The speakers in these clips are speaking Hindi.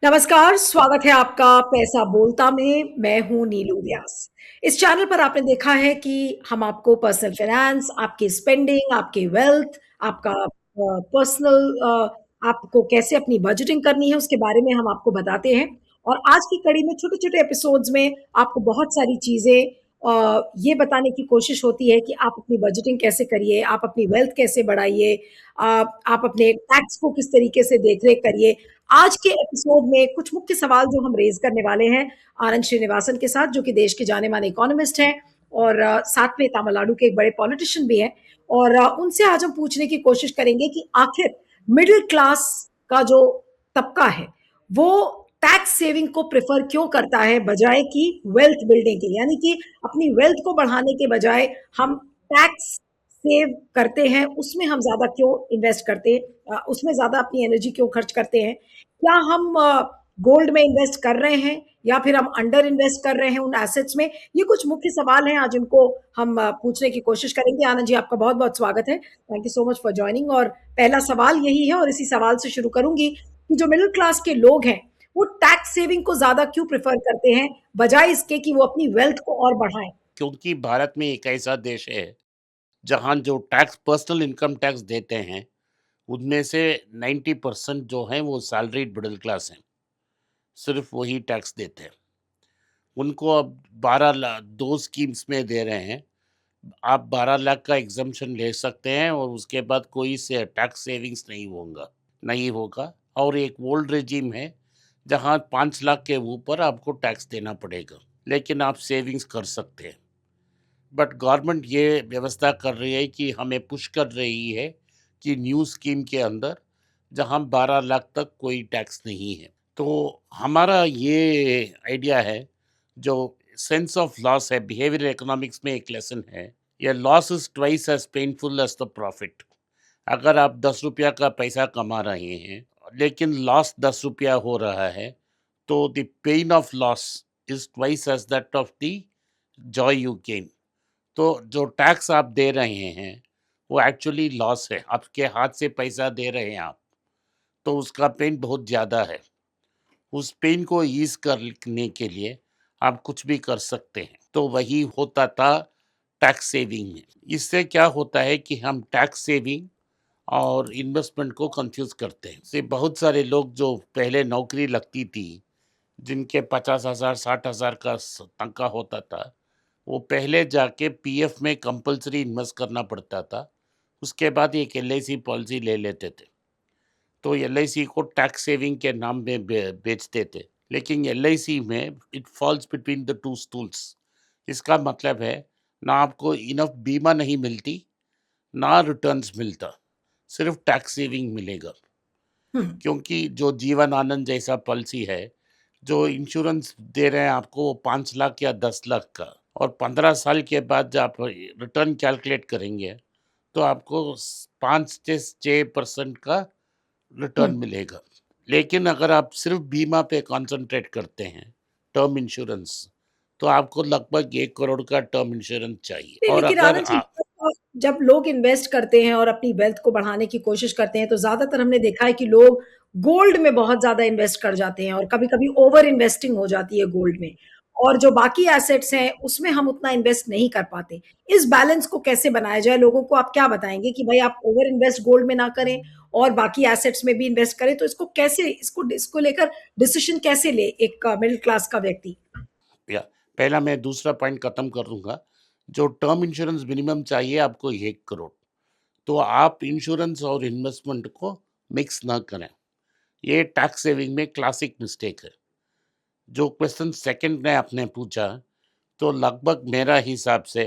नमस्कार, स्वागत है आपका पैसा बोलता में। मैं हूँ नीलू व्यास। इस चैनल पर आपने देखा है कि हम आपको पर्सनल फाइनेंस, आपकी स्पेंडिंग, आपकी वेल्थ, आपका पर्सनल आपको कैसे अपनी बजटिंग करनी है, उसके बारे में हम आपको बताते हैं। और आज की कड़ी में छोटे-छोटे एपिसोड्स में आपको बहुत सारी चीज़ें ये बताने की कोशिश होती है कि आप अपनी बजटिंग कैसे करिए, आप अपनी वेल्थ कैसे बढ़ाइए, आप अपने टैक्स को किस तरीके से देख-रेख करिए। आज के एपिसोड में कुछ मुख्य सवाल जो हम रेज करने वाले हैं आनंद श्रीनिवासन के साथ, जो कि देश के जाने माने इकोनॉमिस्ट हैं और साथ में तमिलनाडु के एक बड़े पॉलिटिशियन भी हैं। और उनसे आज हम पूछने की कोशिश करेंगे कि आखिर मिडिल क्लास का जो तबका है वो टैक्स सेविंग को प्रेफर क्यों करता है बजाय कि वेल्थ बिल्डिंग की, यानी कि अपनी वेल्थ को बढ़ाने के बजाय हम टैक्स सेव करते हैं, उसमें हम ज्यादा क्यों इन्वेस्ट करते हैं, उसमें ज्यादा अपनी एनर्जी क्यों खर्च करते हैं। क्या हम गोल्ड में इन्वेस्ट कर रहे हैं या फिर हम अंडर इन्वेस्ट कर रहे हैं उन एसेट्स में। ये कुछ मुख्य सवाल हैं आज इनको हम पूछने की कोशिश करेंगे। आनंद जी, आपका बहुत बहुत स्वागत है। Thank you so much for joining. और पहला सवाल यही है और इसी सवाल से शुरू करूंगी कि जो मिडिल क्लास के लोग हैं वो टैक्स सेविंग को ज्यादा क्यों प्रेफर करते हैं बजाय इसके कि वो अपनी वेल्थ को और बढ़ाएं। क्योंकि भारत में एक ऐसा देश है जहाँ जो टैक्स पर्सनल इनकम टैक्स देते हैं उनमें से 90% जो हैं वो सैलरीड मिडिल क्लास हैं। सिर्फ वही टैक्स देते हैं। उनको अब 12 लाख 2 स्कीम्स में दे रहे हैं। आप 12 लाख का एग्जम्पशन ले सकते हैं और उसके बाद कोई से टैक्स सेविंग्स नहीं होगा। और एक ओल्ड रेजिम है जहाँ 5 लाख के ऊपर आपको टैक्स देना पड़ेगा, लेकिन आप सेविंग्स कर सकते हैं। बट गवर्नमेंट ये व्यवस्था कर रही है कि हमें पुश कर रही है कि न्यू स्कीम के अंदर जहां 12 लाख तक कोई टैक्स नहीं है। तो हमारा ये आइडिया है, जो सेंस ऑफ लॉस है, बिहेवियर इकोनॉमिक्स में एक लेसन है, ये loss is twice as painful as the profit. अगर आप 10 रुपया का पैसा कमा रहे हैं लेकिन लॉस 10 रुपया हो रहा है, तो the pain of loss is twice as that of the joy you gain. तो जो टैक्स आप दे रहे हैं वो एक्चुअली लॉस है, आपके हाथ से पैसा दे रहे हैं आप, तो उसका पेन बहुत ज़्यादा है। उस पेन को ईज़ करने के लिए आप कुछ भी कर सकते हैं। तो वही होता था टैक्स सेविंग में। इससे क्या होता है कि हम टैक्स सेविंग और इन्वेस्टमेंट को कंफ्यूज करते हैं। से बहुत सारे लोग जो पहले नौकरी लगती थी, जिनके 50,000 60,000 का तनख्वाह होता था, वो पहले जाके पीएफ में कंपल्सरी इन्वेस्ट करना पड़ता था। उसके बाद एक एलआईसी पॉलिसी ले लेते थे। तो एलआईसी को टैक्स सेविंग के नाम में बेचते थे, लेकिन एलआईसी में it falls between the two stools. इसका मतलब है, ना आपको इनफ बीमा नहीं मिलती, ना रिटर्न्स मिलता, सिर्फ टैक्स सेविंग मिलेगा। हम्म। क्योंकि जो जीवन आनंद जैसा पॉलिसी है, जो इंश्योरेंस दे रहे हैं आपको, वो 5 लाख या 10 लाख का, और 15 साल के बाद जब आप रिटर्न कैलकुलेट करेंगे तो आपको 5 से 6% का रिटर्न हम्म। मिलेगा। लेकिन अगर आप सिर्फ बीमा पे कंसंट्रेट करते हैं, टर्म इंश्योरेंस, तो आपको लगभग 1 करोड़ का टर्म इंश्योरेंस चाहिए। नहीं, और लेकिन अगर आनंद जी, जब लोग इन्वेस्ट करते हैं और अपनी वेल्थ को बढ़ाने की कोशिश करते हैं तो ज्यादातर हमने देखा है कि लोग गोल्ड में बहुत ज्यादा इन्वेस्ट कर जाते हैं और कभी कभी ओवर इन्वेस्टिंग हो जाती है गोल्ड में। और जो बाकी एसेट्स हैं उसमें हम उतना इन्वेस्ट नहीं कर पाते। इस बैलेंस को कैसे बनाया जाए, लोगों को आप क्या बताएंगे कि भाई आप ओवर इन्वेस्ट गोल्ड में ना करें और बाकी एसेट्स में भी इन्वेस्ट करें। तो इसको कैसे, इसको लेकर डिसीजन कैसे ले एक मिडिल क्लास का व्यक्ति। या पहला मैं दूसरा पॉइंट खत्म कर दूंगा। जो टर्म इंश्योरेंस मिनिमम चाहिए आपको 1 करोड़, तो आप इंश्योरेंस और इन्वेस्टमेंट को मिक्स ना करें। ये टैक्स सेविंग में क्लासिक मिस्टेक है। जो क्वेश्चन सेकंड ने आपने पूछा, तो लगभग मेरा हिसाब से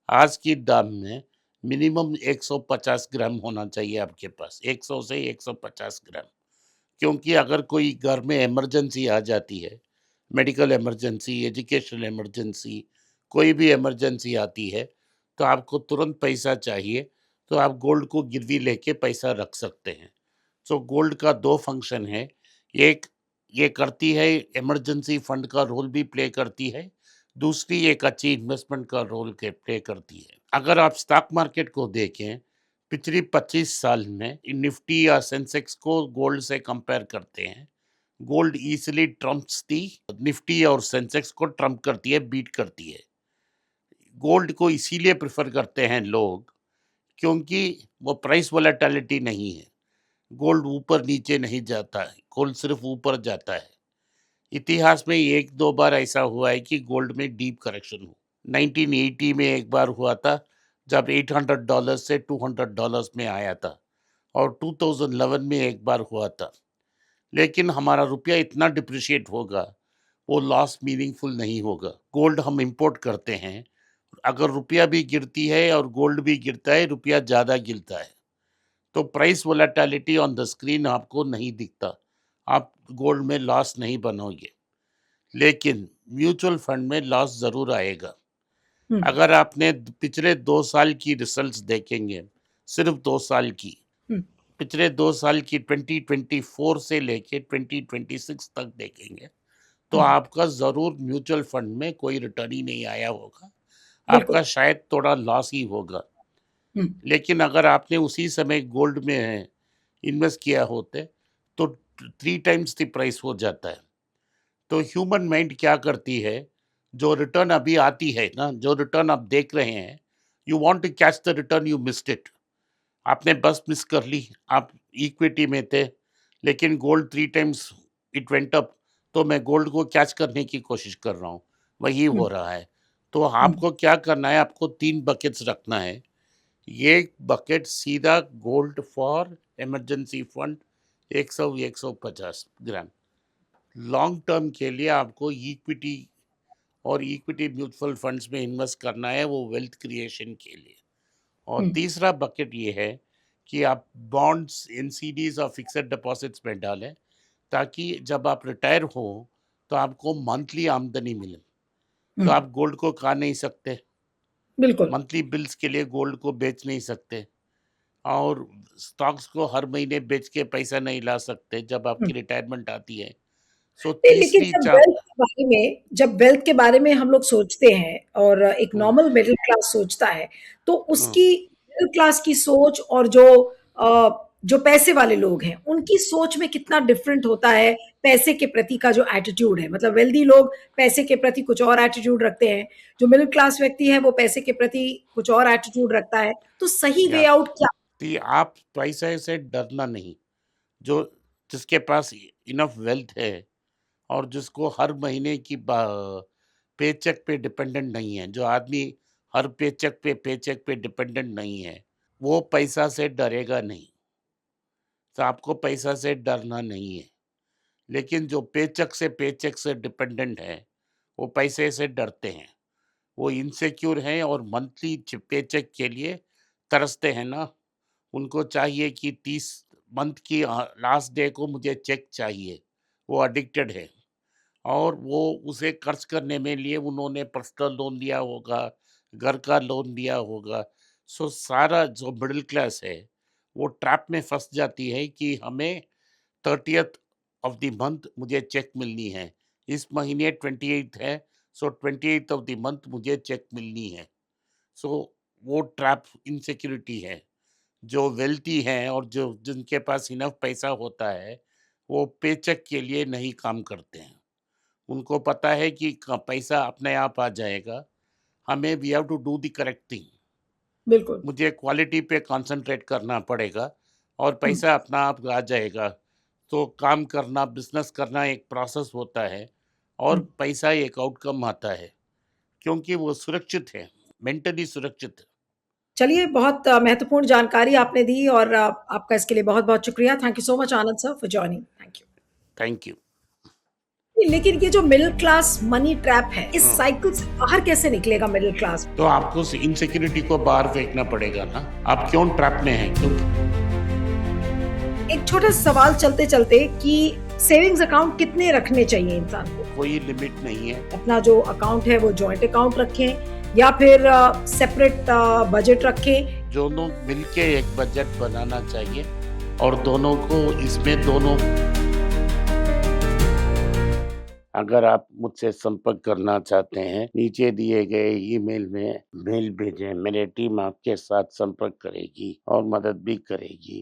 आज की दाम में मिनिमम 150 ग्राम होना चाहिए आपके पास, 100 से 150 ग्राम। क्योंकि अगर कोई घर में इमरजेंसी आ जाती है, मेडिकल इमरजेंसी, एजुकेशनल इमरजेंसी, कोई भी इमरजेंसी आती है, तो आपको तुरंत पैसा चाहिए, तो आप गोल्ड को गिरवी लेके पैसा रख सकते हैं। सो गोल्ड का 2 फंक्शन है। एक, ये करती है, इमरजेंसी फंड का रोल भी प्ले करती है। दूसरी, एक अच्छी इन्वेस्टमेंट का रोल के प्ले करती है। अगर आप स्टॉक मार्केट को देखें, पिछली 25 साल में निफ्टी या सेंसेक्स को गोल्ड से कंपेयर करते हैं, गोल्ड इजीली ट्रम्प्स दी निफ्टी और सेंसेक्स को ट्रम्प करती है, बीट करती है। गोल्ड को इसीलिए प्रेफर करते हैं लोग क्योंकि वो प्राइस वोलेटिलिटी नहीं है। गोल्ड ऊपर नीचे नहीं जाता है, गोल्ड सिर्फ ऊपर जाता है। इतिहास में एक दो बार ऐसा हुआ है कि गोल्ड में डीप करेक्शन हो। 1980 में एक बार हुआ था जब $800 से $200 में आया था, और 2011 में एक बार हुआ था। लेकिन हमारा रुपया इतना डिप्रिशिएट होगा, वो लॉस मीनिंगफुल नहीं होगा। गोल्ड हम इंपोर्ट करते हैं, अगर रुपया भी गिरती है और गोल्ड भी गिरता है, रुपया ज़्यादा गिरता है, तो price volatility on the screen आपको नहीं दिखता, आप गोल्ड में लॉस नहीं बनोगे। लेकिन म्यूचुअल फंड में लॉस ज़रूर आएगा। हुँ, अगर आपने पिछले 2 साल की रिजल्ट्स देखेंगे, सिर्फ 2 साल की, हुँ, पिछले 2 साल की 2024 से लेके 2026 तक देखेंगे, तो हुँ, आपका ज़रूर म्यूचुअल फंड में कोई रिटर्न ही नहीं आया होगा, बिल्कुल। आपका शायद थोड़ा लॉस ही होगा। हुँ, लेकिन अगर आपने उसी समय गोल्ड में इन्वेस्ट किया होते, तो 3 टाइम्स द प्राइस हो जाता है। तो ह्यूमन माइंड क्या करती है, जो रिटर्न अभी आती है ना, जो रिटर्न आप देख रहे हैं, you want to catch the return, you missed it. आपने बस मिस कर ली, आप इक्विटी में थे, लेकिन gold 3 times it went up, तो मैं गोल्ड को कैच करने की कोशिश कर रहा हूँ, वही हुँ, हो रहा है। तो हुँ, आपको क्या करना है, आपको 3 बकेट्स रखना है। एक बकेट सीधा gold for emergency fund, 100-150 gram. Long term के लिए आपको इक्विटी और इक्विटी म्यूचुअल फंड्स में इन्वेस्ट करना है, वो वेल्थ क्रिएशन के लिए। और हुँ, तीसरा बकेट ये है कि आप बॉन्ड्स, एनसीडीज और फिक्स्ड डिपॉजिट्स में डालें, ताकि जब आप रिटायर हो तो आपको मंथली आमदनी मिले। हुँ, तो आप गोल्ड को खा नहीं सकते, बिल्कुल। मंथली बिल्स के लिए गोल्ड को बेच नहीं सकते, और स्टॉक्स को हर महीने बेच के पैसा नहीं ला सकते जब हुँ। आपकी रिटायरमेंट आती है। सो नहीं, लेकिन तीसरी चा जब वेल्थ के बारे में हम लोग सोचते हैं और एक हुँ, नॉर्मल मिडल क्लास सोचता है, तो हुँ, उसकी मिडल क्लास की सोच और जो पैसे वाले लोग हैं, उनकी सोच में कितना डिफरेंट होता है पैसे के प्रति का जो एटीट्यूड है? मतलब वेल्दी लोग पैसे के प्रति कुछ और एटीट्यूड रखते हैं, जो मिडल क्लास व्यक्ति है, वो पैसे के प्रति कुछ और एटीट्यूड रखता है। तो सही वे या आउट क्या? कि आप पैसे से डरना नहीं। जो जिसके पास इनफ वेल्थ है और जिसको हर महीने की पेचेक पे डिपेंडेंट नहीं है, जो आदमी हर पेचेक पे डिपेंडेंट नहीं है, वो पैसा से डरेगा नहीं। तो आपको पैसा से डरना नहीं है। लेकिन जो पेचेक से डिपेंडेंट है, वो पैसे से डरते हैं। वो इनसिक्योर हैं और मंथली पेचेक के लिए तरसते हैं ना। उनको चाहिए कि 30 मंथ की लास्ट डे को मुझे चेक चाहिए। वो एडिक्टेड है, और वो उसे खर्च करने में लिए उन्होंने पर्सनल लोन लिया होगा, घर का लोन लिया होगा। सो सारा जो मिडिल क्लास है, वो ट्रैप में फँस जाती है कि हमें 30th ऑफ द मंथ मुझे चेक मिलनी है। इस महीने 28th है, सो 28th ऑफ द मंथ मुझे चेक मिलनी है। सो वो ट्रैप इनसिक्योरिटी है। जो वेल्थी हैं और जो जिनके पास इनफ पैसा होता है, वो पेचेक के लिए नहीं काम करते हैं। उनको पता है कि पैसा अपने आप आ जाएगा, हमें we have to do the correct thing. बिल्कुल। मुझे क्वालिटी पे कंसंट्रेट करना पड़ेगा, और हुँ, पैसा अपना आप आ जाएगा। तो काम करना, बिजनेस करना एक प्रोसेस होता है, और हुँ। पैसा एक आउटकम आता है, क्योंकि वो सुरक्षित है, मेंटली सुरक्षित है। चलिए, बहुत महत्वपूर्ण जानकारी आपने दी और आपका इसके लिए बहुत-बहुत शुक्रिया। Thank you so much Anand sir for joining. Thank you. Thank you. लेकिन ये जो मिडल क्लास मनी ट्रैप है, इस हाँ, साइकिल से बाहर कैसे निकलेगा मिडल क्लास? तो आपको इनसिक्योरिटी को बाहर फेंकना पड़ेगा ना। आप क्यों ट्रैप में हैं? क्यों? एक छोटा सवाल चलते-चलते कि सेविंग्स अकाउंट कितने रखने चाहिए इंसान को? कोई लिमिट नहीं है। अपना जो अकाउंट है वो जॉइंट अकाउंट रखें या फिर सेपरेट बजट रखें? दोनों मिलके एक बजट बनाना चाहिए, और दोनों को इसमें दोनों। अगर आप मुझसे संपर्क करना चाहते हैं, नीचे दिए गए ईमेल में मेल भेजें। मेरी टीम आपके साथ संपर्क करेगी और मदद भी करेगी।